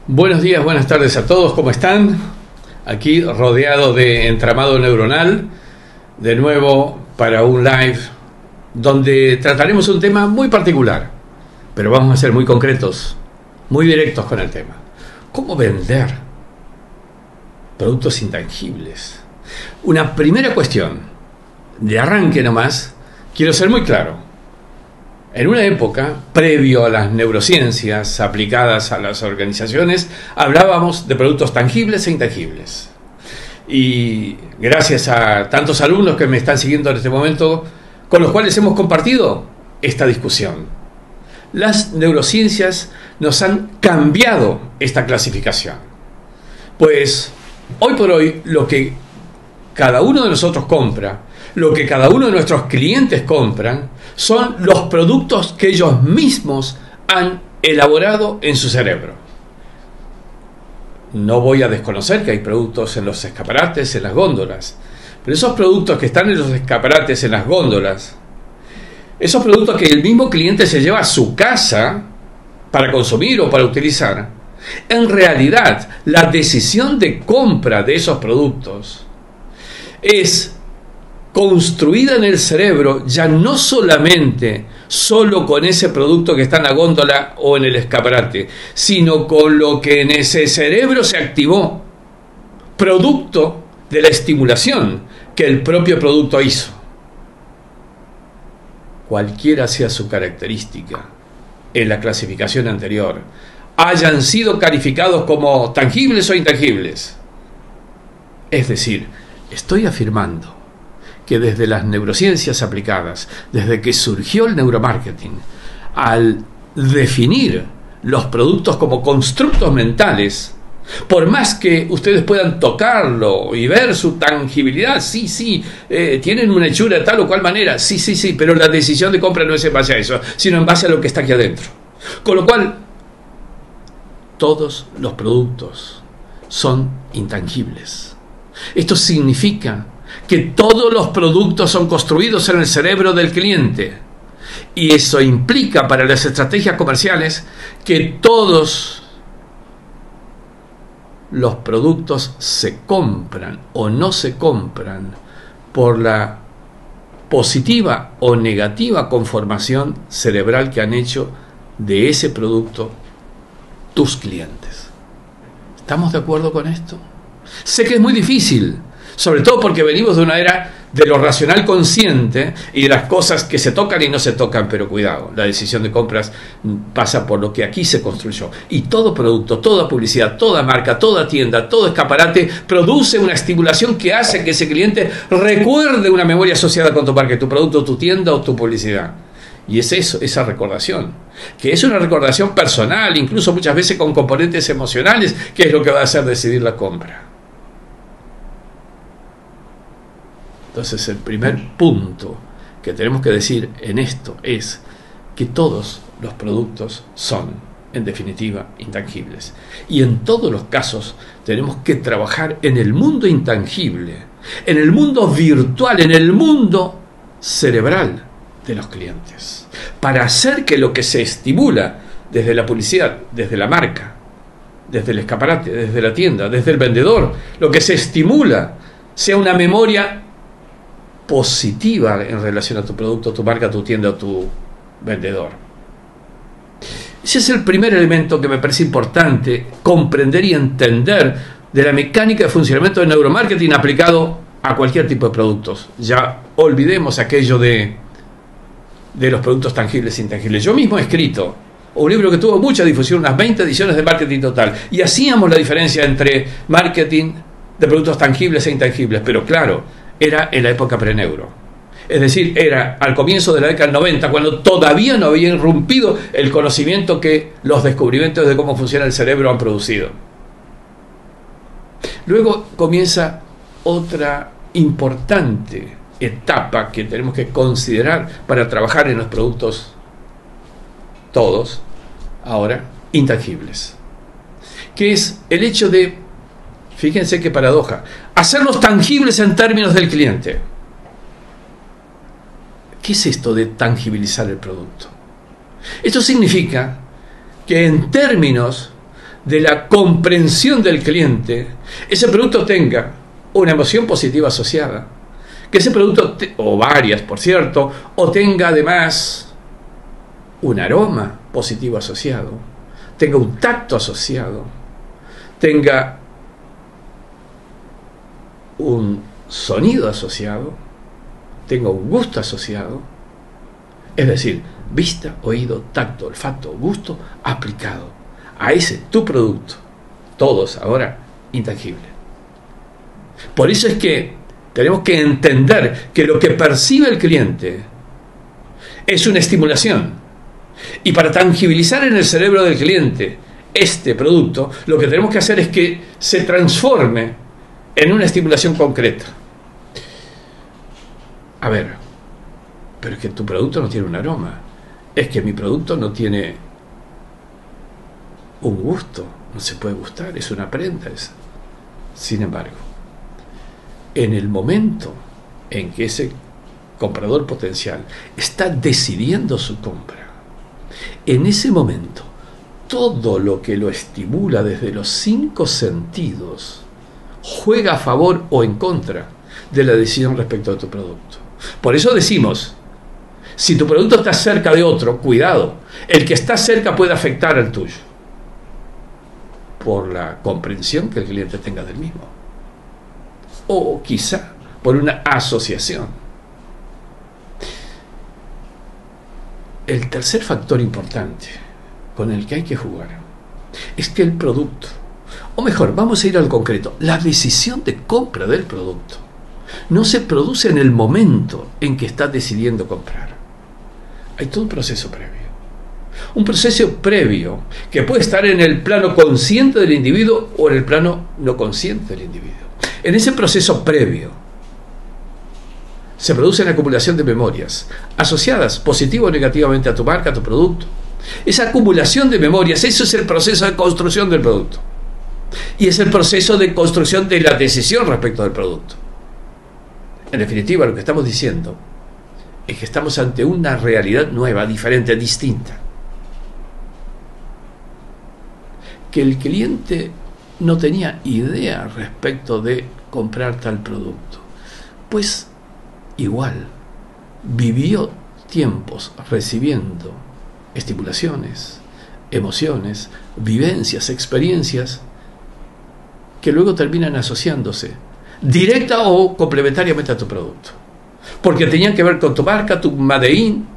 Buenos días, buenas tardes a todos, ¿cómo están? Aquí rodeado de entramado neuronal, de nuevo para un live donde trataremos un tema muy particular, pero vamos a ser muy concretos, muy directos con el tema. ¿Cómo vender productos intangibles? Una primera cuestión, de arranque nomás, quiero ser muy claro. En una época, previo a las neurociencias aplicadas a las organizaciones, hablábamos de productos tangibles e intangibles. Y gracias a tantos alumnos que me están siguiendo en este momento, con los cuales hemos compartido esta discusión. Las neurociencias nos han cambiado esta clasificación. Pues hoy por hoy lo que cada uno de nosotros compra, lo que cada uno de nuestros clientes compran, son los productos que ellos mismos han elaborado en su cerebro. No voy a desconocer que hay productos en los escaparates, en las góndolas, pero esos productos que están en los escaparates, en las góndolas, esos productos que el mismo cliente se lleva a su casa para consumir o para utilizar, en realidad la decisión de compra de esos productos es construida en el cerebro, ya no solamente solo con ese producto que está en la góndola o en el escaparate, sino con lo que en ese cerebro se activó, producto de la estimulación que el propio producto hizo. Cualquiera sea su característica en la clasificación anterior, hayan sido calificados como tangibles o intangibles. Es decir, estoy afirmando que desde las neurociencias aplicadas, desde que surgió el neuromarketing, al definir los productos como constructos mentales, por más que ustedes puedan tocarlo y ver su tangibilidad, sí, tienen una hechura de tal o cual manera, sí, pero la decisión de compra no es en base a eso, sino en base a lo que está aquí adentro. Con lo cual, todos los productos son intangibles. Esto significa que todos los productos son construidos en el cerebro del cliente. Y eso implica para las estrategias comerciales que todos los productos se compran o no se compran por la positiva o negativa conformación cerebral que han hecho de ese producto tus clientes. ¿Estamos de acuerdo con esto? Sé que es muy difícil, sobre todo porque venimos de una era de lo racional consciente y de las cosas que se tocan y no se tocan, pero cuidado, la decisión de compras pasa por lo que aquí se construyó. Y todo producto, toda publicidad, toda marca, toda tienda, todo escaparate produce una estimulación que hace que ese cliente recuerde una memoria asociada con tu marca, tu producto, tu tienda o tu publicidad. Y es eso, esa recordación, que es una recordación personal, incluso muchas veces con componentes emocionales, que es lo que va a hacer decidir la compra. Entonces el primer punto que tenemos que decir en esto es que todos los productos son, en definitiva, intangibles. Y en todos los casos tenemos que trabajar en el mundo intangible, en el mundo virtual, en el mundo cerebral de los clientes, para hacer que lo que se estimula desde la publicidad, desde la marca, desde el escaparate, desde la tienda, desde el vendedor, lo que se estimula sea una memoria positiva en relación a tu producto, tu marca, tu tienda o tu vendedor. Ese es el primer elemento que me parece importante comprender y entender de la mecánica de funcionamiento del neuromarketing aplicado a cualquier tipo de productos. Ya olvidemos aquello de los productos tangibles e intangibles. Yo mismo he escrito un libro que tuvo mucha difusión, unas 20 ediciones de Marketing Total, y hacíamos la diferencia entre marketing de productos tangibles e intangibles, pero claro, era en la época preneuro. Es decir, era al comienzo de la década del 90, cuando todavía no había irrumpido el conocimiento que los descubrimientos de cómo funciona el cerebro han producido. Luego comienza otra importante etapa que tenemos que considerar para trabajar en los productos, todos, ahora, intangibles. Que es el hecho de, fíjense qué paradoja, hacerlos tangibles en términos del cliente. ¿Qué es esto de tangibilizar el producto? Esto significa que en términos de la comprensión del cliente, ese producto tenga una emoción positiva asociada, que ese producto, o varias por cierto, o tenga además un aroma positivo asociado, tenga un tacto asociado, tenga un sonido asociado, tenga un gusto asociado, es decir, vista, oído, tacto, olfato, gusto aplicado a ese tu producto, todos ahora intangibles. Por eso es que tenemos que entender que lo que percibe el cliente es una estimulación, y para tangibilizar en el cerebro del cliente este producto, lo que tenemos que hacer es que se transforme en una estimulación concreta. A ver, pero es que tu producto no tiene un aroma, es que mi producto no tiene un gusto, no se puede gustar, es una prenda esa. Sin embargo, en el momento en que ese comprador potencial está decidiendo su compra, en ese momento todo lo que lo estimula desde los 5 sentidos juega a favor o en contra de la decisión respecto a tu producto. Por eso decimos, si tu producto está cerca de otro, cuidado, el que está cerca puede afectar al tuyo, por la comprensión que el cliente tenga del mismo, o quizá por una asociación. El tercer factor importante con el que hay que jugar es que el producto, o mejor, vamos a ir al concreto, la decisión de compra del producto no se produce en el momento en que estás decidiendo comprar. Hay todo un proceso previo. Un proceso previo que puede estar en el plano consciente del individuo o en el plano no consciente del individuo. En ese proceso previo se produce la acumulación de memorias asociadas positivo o negativamente a tu marca, a tu producto. Esa acumulación de memorias, eso es el proceso de construcción del producto. Y es el proceso de construcción de la decisión respecto del producto. En definitiva, lo que estamos diciendo es que estamos ante una realidad nueva, diferente, distinta. Que el cliente no tenía idea respecto de comprar tal producto. Pues igual vivió tiempos recibiendo estimulaciones, emociones, vivencias, experiencias que luego terminan asociándose directa o complementariamente a tu producto, porque tenían que ver con tu marca, tu made in,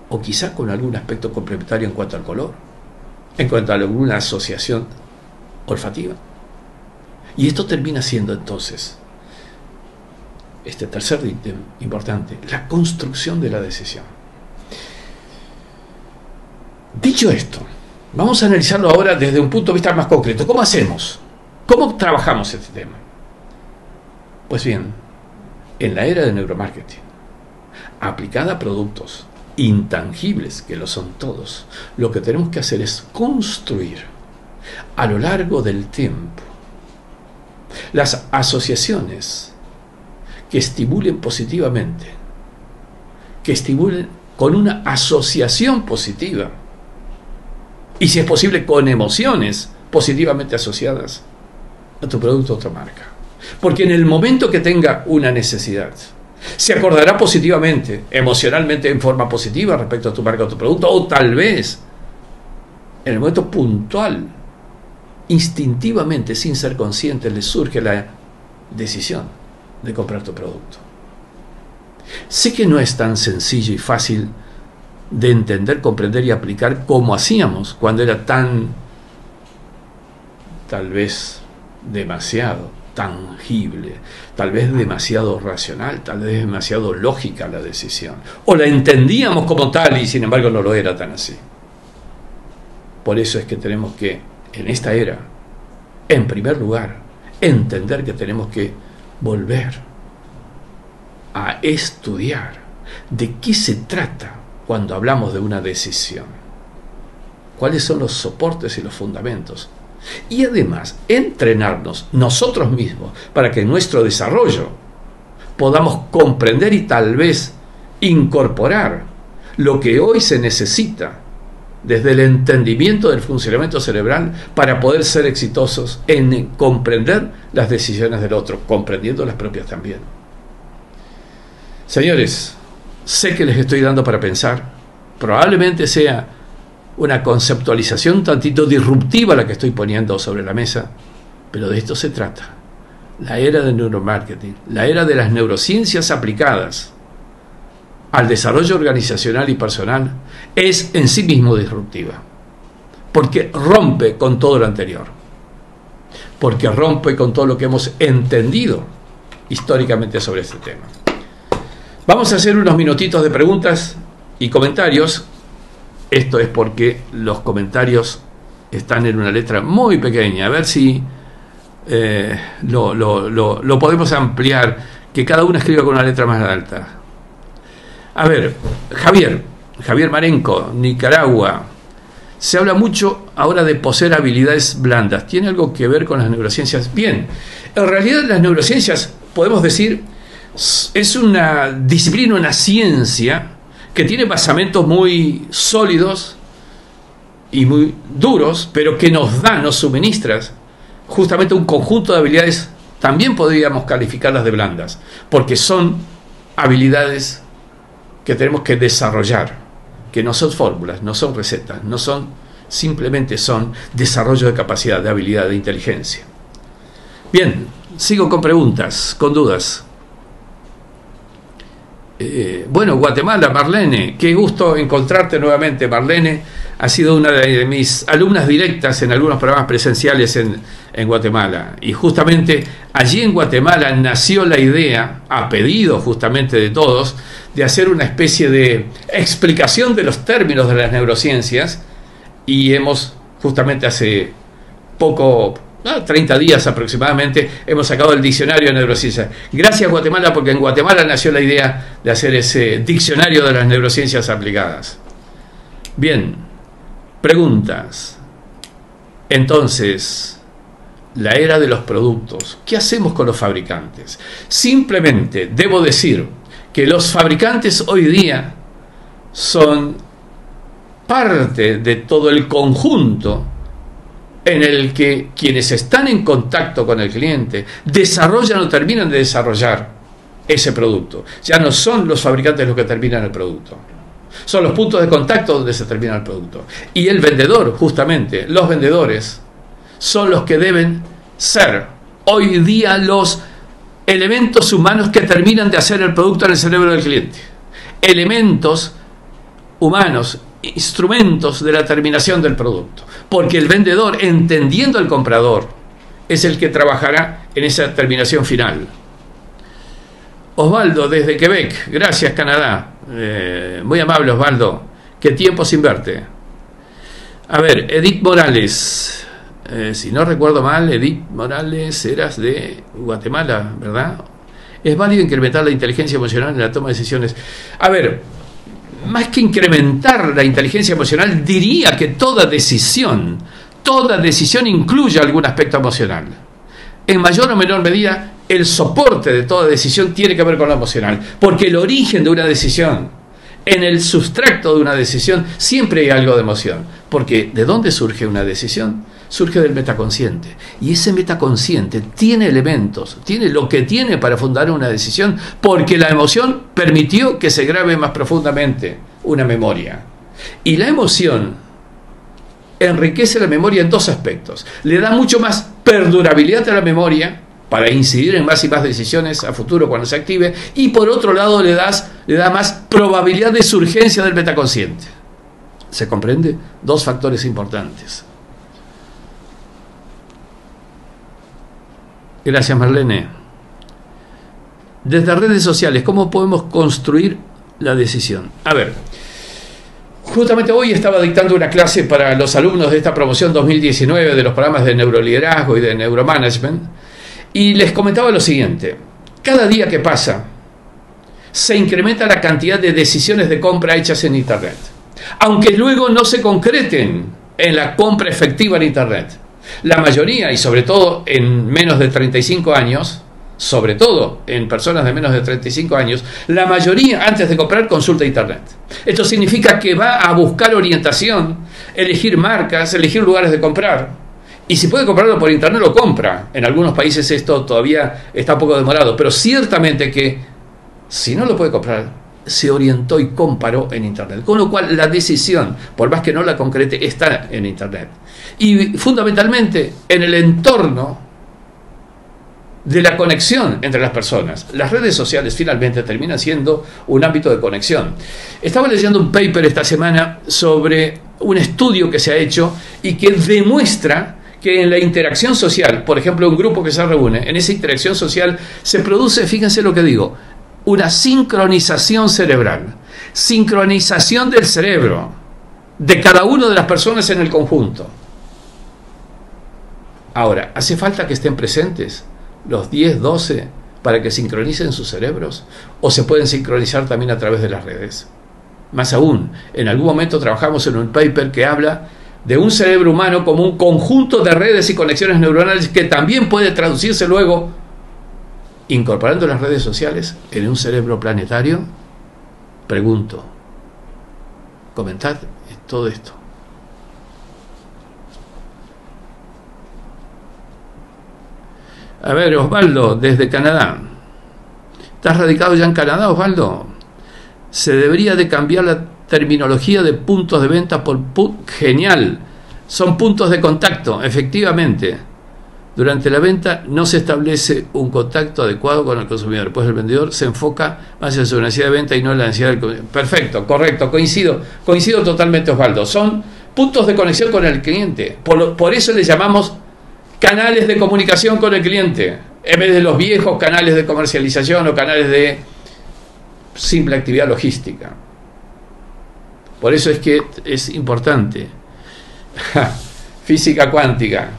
o quizá con algún aspecto complementario en cuanto al color, en cuanto a alguna asociación olfativa. Y esto termina siendo entonces este tercer ítem importante, la construcción de la decisión. Dicho esto, vamos a analizarlo ahora desde un punto de vista más concreto. ¿Cómo hacemos? ¿Cómo trabajamos este tema? Pues bien, en la era del neuromarketing, aplicada a productos intangibles, que lo son todos, lo que tenemos que hacer es construir a lo largo del tiempo las asociaciones que estimulen positivamente, que estimulen con una asociación positiva, y si es posible con emociones positivamente asociadas a tu producto o tu marca. Porque en el momento que tenga una necesidad, se acordará positivamente, emocionalmente en forma positiva respecto a tu marca o tu producto, o tal vez en el momento puntual, instintivamente, sin ser consciente, le surge la decisión de comprar tu producto. Sé que no es tan sencillo y fácil de entender, comprender y aplicar como hacíamos cuando era tan, tal vez demasiado tangible, tal vez demasiado racional, tal vez demasiado lógica la decisión, o la entendíamos como tal y sin embargo no lo era tan así. Por eso es que tenemos que, en esta era, en primer lugar, entender que tenemos que volver a estudiar de qué se trata cuando hablamos de una decisión, cuáles son los soportes y los fundamentos, y además entrenarnos nosotros mismos para que en nuestro desarrollo podamos comprender y tal vez incorporar lo que hoy se necesita desde el entendimiento del funcionamiento cerebral para poder ser exitosos en comprender las decisiones del otro, comprendiendo las propias también. Señores, sé que les estoy dando para pensar, probablemente sea una conceptualización un tantito disruptiva la que estoy poniendo sobre la mesa, pero de esto se trata. La era del neuromarketing, la era de las neurociencias aplicadas al desarrollo organizacional y personal es en sí mismo disruptiva, porque rompe con todo lo anterior, porque rompe con todo lo que hemos entendido históricamente sobre este tema. Vamos a hacer unos minutitos de preguntas y comentarios. Esto es porque los comentarios están en una letra muy pequeña. A ver si lo podemos ampliar, que cada uno escriba con una letra más alta. A ver, Javier Marenco, Nicaragua. Se habla mucho ahora de poseer habilidades blandas. ¿Tiene algo que ver con las neurociencias? Bien, en realidad las neurociencias, podemos decir, es una disciplina, una ciencia que tiene basamentos muy sólidos y muy duros, pero que nos suministra justamente un conjunto de habilidades, también podríamos calificarlas de blandas, porque son habilidades que tenemos que desarrollar, que no son fórmulas, no son recetas, no son, simplemente son desarrollo de capacidad, de habilidad, de inteligencia. Bien, sigo con preguntas, con dudas. Bueno, Guatemala, Marlene, qué gusto encontrarte nuevamente. Marlene ha sido una de mis alumnas directas en algunos programas presenciales en Guatemala, y justamente allí en Guatemala nació la idea, a pedido justamente de todos, de hacer una especie de explicación de los términos de las neurociencias, y hemos justamente hace poco, 30 días aproximadamente, hemos sacado el diccionario de neurociencias. Gracias, Guatemala, porque en Guatemala nació la idea de hacer ese diccionario de las neurociencias aplicadas. Bien, preguntas. Entonces, la era de los productos. ¿Qué hacemos con los fabricantes? Simplemente debo decir que los fabricantes hoy día son parte de todo el conjunto en el que quienes están en contacto con el cliente desarrollan o terminan de desarrollar ese producto. Ya no son los fabricantes los que terminan el producto, son los puntos de contacto donde se termina el producto. Y el vendedor, justamente, los vendedores son los que deben ser hoy día los elementos humanos que terminan de hacer el producto en el cerebro del cliente. Elementos humanos, instrumentos de la terminación del producto, porque el vendedor, entendiendo al comprador, es el que trabajará en esa terminación final. Osvaldo, desde Quebec, gracias, Canadá, muy amable, Osvaldo, qué tiempo sin verte. A ver, Edith Morales, si no recuerdo mal, Edith Morales, eras de Guatemala, ¿verdad? ¿Es válido incrementar la inteligencia emocional en la toma de decisiones? A ver, más que incrementar la inteligencia emocional, diría que toda decisión incluye algún aspecto emocional. En mayor o menor medida, el soporte de toda decisión tiene que ver con lo emocional, porque el origen de una decisión, en el sustrato de una decisión, siempre hay algo de emoción. Porque ¿de dónde surge una decisión? Surge del metaconsciente. Y ese metaconsciente tiene elementos, tiene lo que tiene para fundar una decisión, porque la emoción permitió que se grabe más profundamente una memoria. Y la emoción enriquece la memoria en dos aspectos. Le da mucho más perdurabilidad a la memoria para incidir en más y más decisiones a futuro cuando se active, y por otro lado le da más probabilidad de surgencia del metaconsciente. ¿Se comprende? Dos factores importantes. Gracias, Marlene. Desde redes sociales, ¿cómo podemos construir la decisión? A ver, justamente hoy estaba dictando una clase para los alumnos de esta promoción 2019 de los programas de neuroliderazgo y de neuromanagement, y les comentaba lo siguiente: cada día que pasa se incrementa la cantidad de decisiones de compra hechas en Internet, aunque luego no se concreten en la compra efectiva en Internet. La mayoría, y sobre todo en menos de 35 años, sobre todo en personas de menos de 35 años, la mayoría antes de comprar consulta internet. Esto significa que va a buscar orientación, elegir marcas, elegir lugares de comprar. Y si puede comprarlo por internet, lo compra. En algunos países esto todavía está un poco demorado, pero ciertamente que si no lo puede comprar, se orientó y comparó en internet. Con lo cual la decisión, por más que no la concrete, está en internet. Y fundamentalmente en el entorno de la conexión entre las personas. Las redes sociales finalmente terminan siendo un ámbito de conexión. Estaba leyendo un paper esta semana sobre un estudio que se ha hecho y que demuestra que en la interacción social, por ejemplo, un grupo que se reúne, en esa interacción social se produce, fíjense lo que digo, una sincronización cerebral, sincronización del cerebro de cada una de las personas en el conjunto. Ahora, ¿hace falta que estén presentes los 10, 12 para que sincronicen sus cerebros? ¿O se pueden sincronizar también a través de las redes? Más aún, en algún momento trabajamos en un paper que habla de un cerebro humano como un conjunto de redes y conexiones neuronales que también puede traducirse luego, incorporando las redes sociales, en un cerebro planetario. Pregunto, comentad todo esto. A ver, Osvaldo, desde Canadá. ¿Estás radicado ya en Canadá, Osvaldo? Se debería de cambiar la terminología de puntos de venta por genial. Son puntos de contacto, efectivamente. Durante la venta no se establece un contacto adecuado con el consumidor, pues el vendedor se enfoca más en su necesidad de venta y no en la necesidad del consumidor. Perfecto, correcto, coincido totalmente, Osvaldo. Son puntos de conexión con el cliente. Por eso le llamamos canales de comunicación con el cliente, en vez de los viejos canales de comercialización o canales de simple actividad logística. Por eso es que es importante. Física cuántica.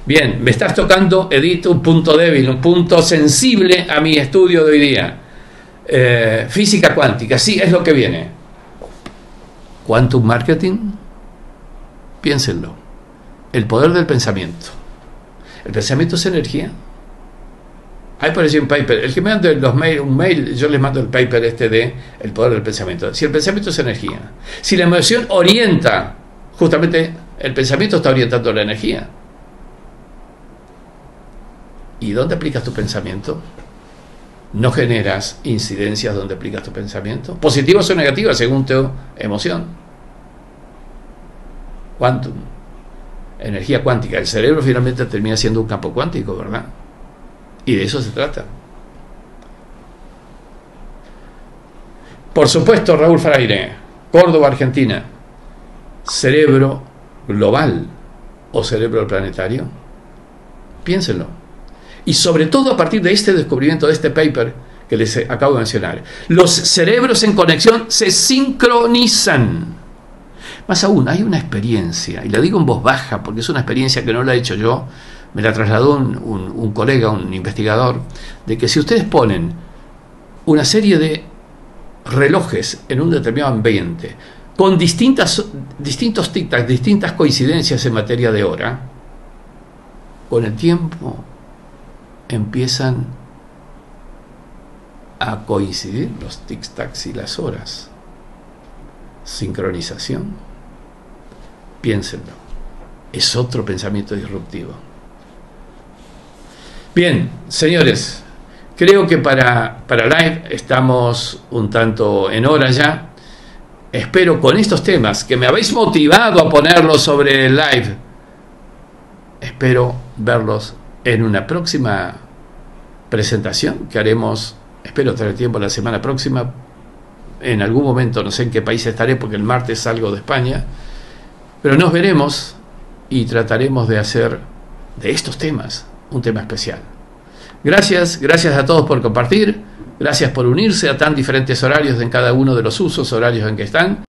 Bien, me estás tocando, Edith, un punto débil, un punto sensible a mi estudio de hoy día. Física cuántica, sí, es lo que viene. Quantum marketing, piénsenlo. El poder del pensamiento. El pensamiento es energía. Ahí apareció un paper. El que me manda un mail, yo les mando el paper de el poder del pensamiento. Si el pensamiento es energía, si la emoción orienta, justamente el pensamiento está orientando la energía. ¿Y dónde aplicas tu pensamiento? ¿No generas incidencias donde aplicas tu pensamiento? ¿Positivas o negativas según tu emoción? Quantum. Energía cuántica. El cerebro finalmente termina siendo un campo cuántico, ¿verdad? Y de eso se trata. Por supuesto, Raúl Fraire, Córdoba, Argentina. ¿Cerebro global o cerebro planetario? Piénsenlo. Y sobre todo a partir de este descubrimiento, de este paper que les acabo de mencionar. Los cerebros en conexión se sincronizan. Más aún, hay una experiencia, y la digo en voz baja porque es una experiencia que no la he hecho yo, me la trasladó un colega, un investigador, de que si ustedes ponen una serie de relojes en un determinado ambiente, con distintos tic-tac, distintas coincidencias en materia de hora, con el tiempo empiezan a coincidir los tic-tacs y las horas. Sincronización. Piénsenlo. Es otro pensamiento disruptivo. Bien, señores, creo que para live estamos un tanto en hora ya. Espero con estos temas que me habéis motivado a ponerlos sobre el live. Espero verlos en una próxima presentación que haremos, espero tener tiempo la semana próxima, en algún momento, no sé en qué país estaré porque el martes salgo de España, pero nos veremos y trataremos de hacer de estos temas un tema especial. Gracias a todos por compartir, gracias por unirse a tan diferentes horarios en cada uno de los usos horarios en que están.